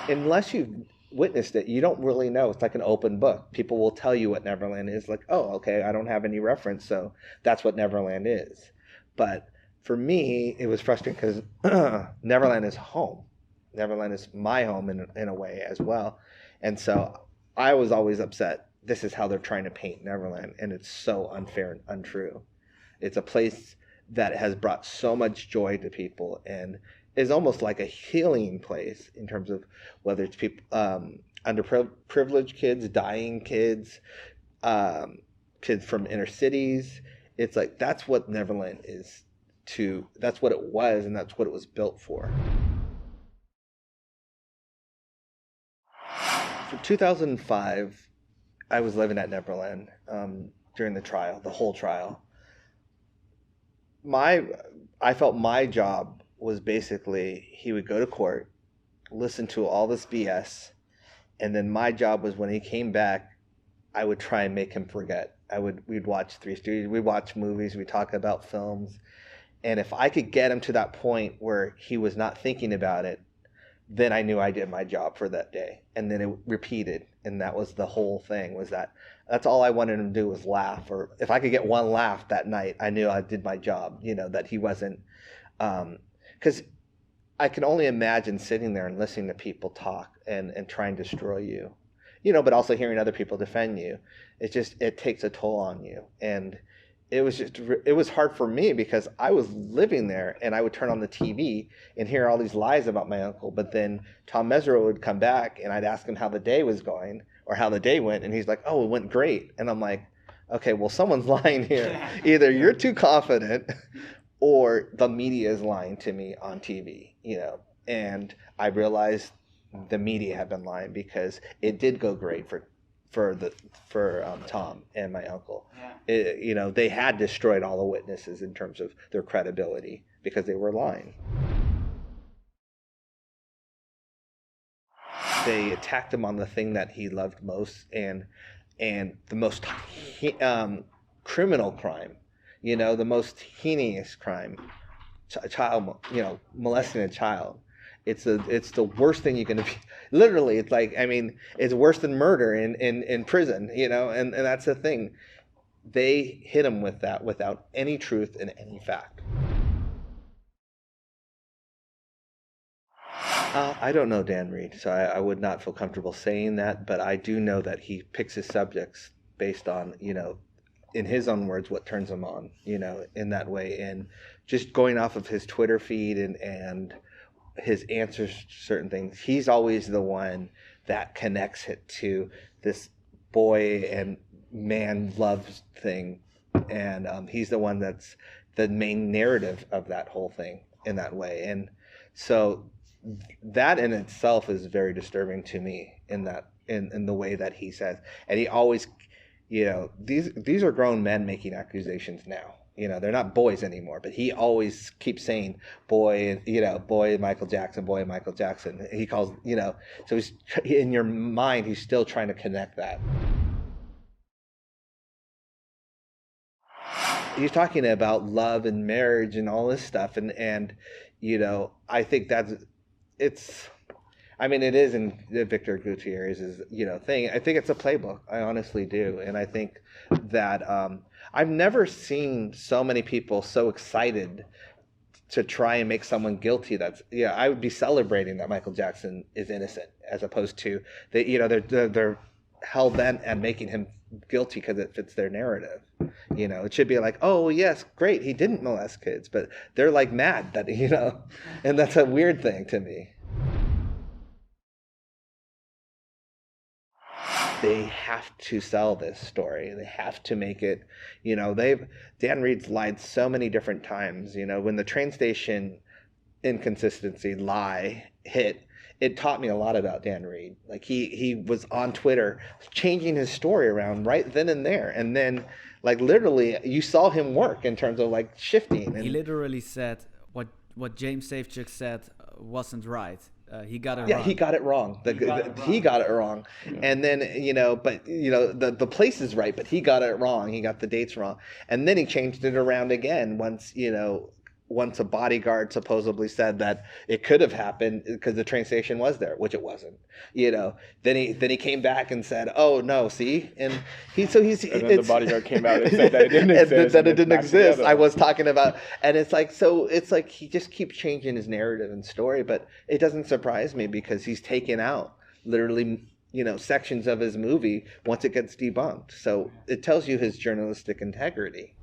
unless you've witnessed it, you don't really know. It's like an open book. People will tell you what Neverland is. Like, oh, okay, I don't have any reference, so that's what Neverland is. But for me, it was frustrating because Neverland is home. Neverland is my home in a way as well. And so I was always upset. This is how they're trying to paint Neverland, and it's so unfair and untrue. It's a place that has brought so much joy to people and is almost like a healing place in terms of whether it's people, underprivileged kids, dying kids, kids from inner cities. It's like that's what Neverland is that's what it was, and that's what it was built for. For 2005, I was living at Neverland during the whole trial. I felt my job was basically he would go to court, listen to all this BS, and then my job was when he came back, I would try and make him forget. We'd watch Three Stooges, we'd watch movies, we'd talk about films, and if I could get him to that point where he was not thinking about it, then I knew I did my job for that day. And then it repeated, and that was the whole thing. That's all I wanted him to do was laugh, or if I could get one laugh that night, I knew I did my job. That he wasn't, because I can only imagine sitting there and listening to people talk and try and destroy you, but also hearing other people defend you. It takes a toll on you. And it was hard for me because I was living there and I would turn on the TV and hear all these lies about my uncle. But then Tom Mesereau would come back and I'd ask him how the day was going or how the day went. And he's like, oh, it went great. And I'm like, okay, well, someone's lying here. Either you're too confident or the media is lying to me on TV, And I realized the media had been lying because it did go great for Tom and my uncle. Yeah. They had destroyed all the witnesses in terms of their credibility because they were lying. They attacked him on the thing that he loved most and the most criminal crime, the most heinous crime, child, molesting a child. It's the worst thing you can. Literally, it's like, it's worse than murder in prison, and that's the thing. They hit him with that without any truth and any fact. I don't know Dan Reed, so I would not feel comfortable saying that, but I do know that he picks his subjects based on, in his own words, what turns him on, in that way. And just going off of his Twitter feed and his answers to certain things, he's always the one that connects it to this boy and man love thing, and he's the one that's the main narrative of that whole thing in that way. And so that in itself is very disturbing to me in the way that he says. And he always, these are grown men making accusations now. They're not boys anymore, but he always keeps saying boy Michael Jackson. He calls, so he's in your mind, he's still trying to connect that. He's talking about love and marriage and all this stuff. And I think it is in Victor Gutierrez's, thing. I think it's a playbook. I honestly do. And I think that, I've never seen so many people so excited to try and make someone guilty. I would be celebrating that Michael Jackson is innocent, as opposed to they're hell bent at making him guilty because it fits their narrative. It should be like, oh yes, great, he didn't molest kids, but they're like mad that and that's a weird thing to me. They have to sell this story. They have to make it, Dan Reed's lied so many different times. When the train station inconsistency lie hit, it taught me a lot about Dan Reed. Like he was on Twitter changing his story around right then and there. And then like literally you saw him work in terms of like shifting. He literally said what James Safechuck said wasn't right. He got it wrong. Yeah, he got it wrong. He got it wrong. Yeah. And then, but the place is right, but he got it wrong. He got the dates wrong. And then he changed it around again once once a bodyguard supposedly said that it could have happened because the train station was there, which it wasn't. Then he came back and said, "Oh no, see," and and then the bodyguard came out and said that it didn't exist. And that it didn't exist. I was talking about, and it's like he just keeps changing his narrative and story, but it doesn't surprise me because he's taken out literally sections of his movie once it gets debunked. So it tells you his journalistic integrity.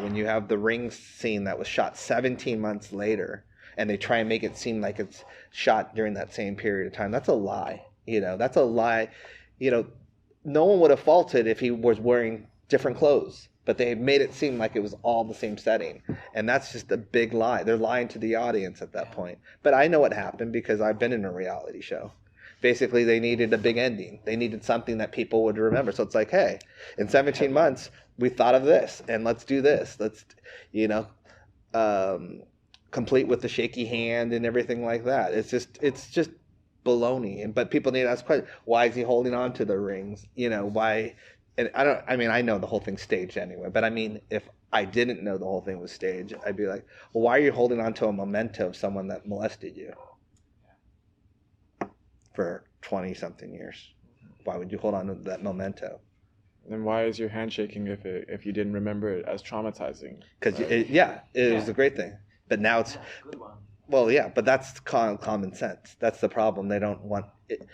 When you have the ring scene that was shot 17 months later and they try and make it seem like it's shot during that same period of time, that's a lie. That's a lie. No one would have faulted if he was wearing different clothes, but they made it seem like it was all the same setting. And that's just a big lie. They're lying to the audience at that point. But I know what happened because I've been in a reality show. Basically, they needed a big ending. They needed something that people would remember. So it's like, hey, in 17 months, we thought of this, and let's do this. Let's, complete with the shaky hand and everything like that. It's just baloney. But people need to ask questions. Why is he holding on to the rings? Why? And I know the whole thing's staged anyway. But if I didn't know the whole thing was staged, I'd be like, well, why are you holding on to a memento of someone that molested you for 20-something years? Why would you hold on to that memento? And why is your hand shaking if you didn't remember it as traumatizing? Because it was a great thing, but now it's Good one. well, yeah, but that's common sense. That's the problem. They don't want it.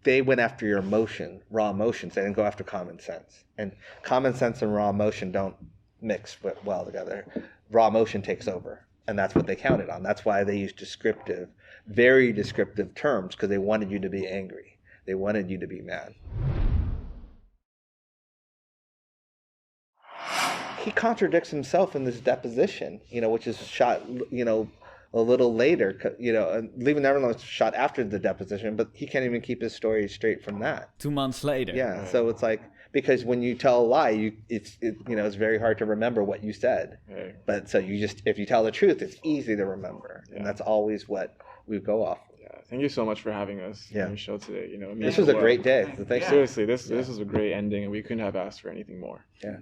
They went after your emotion, raw emotions. They didn't go after common sense. And common sense and raw emotion don't mix well together. Raw emotion takes over, and that's what they counted on. That's why they used very descriptive terms, because they wanted you to be angry. They wanted you to be mad. He contradicts himself in this deposition, which is shot, a little later, Leaving Neverland was shot after the deposition, but he can't even keep his story straight from that. 2 months later. Yeah, so it's like, because when you tell a lie, it's very hard to remember what you said. Right. But so if you tell the truth, it's easy to remember, and that's always what we go off. Yeah, thank you so much for having us on your show today. This was a great day. So thanks. Seriously, this was a great ending, and we couldn't have asked for anything more. Yeah.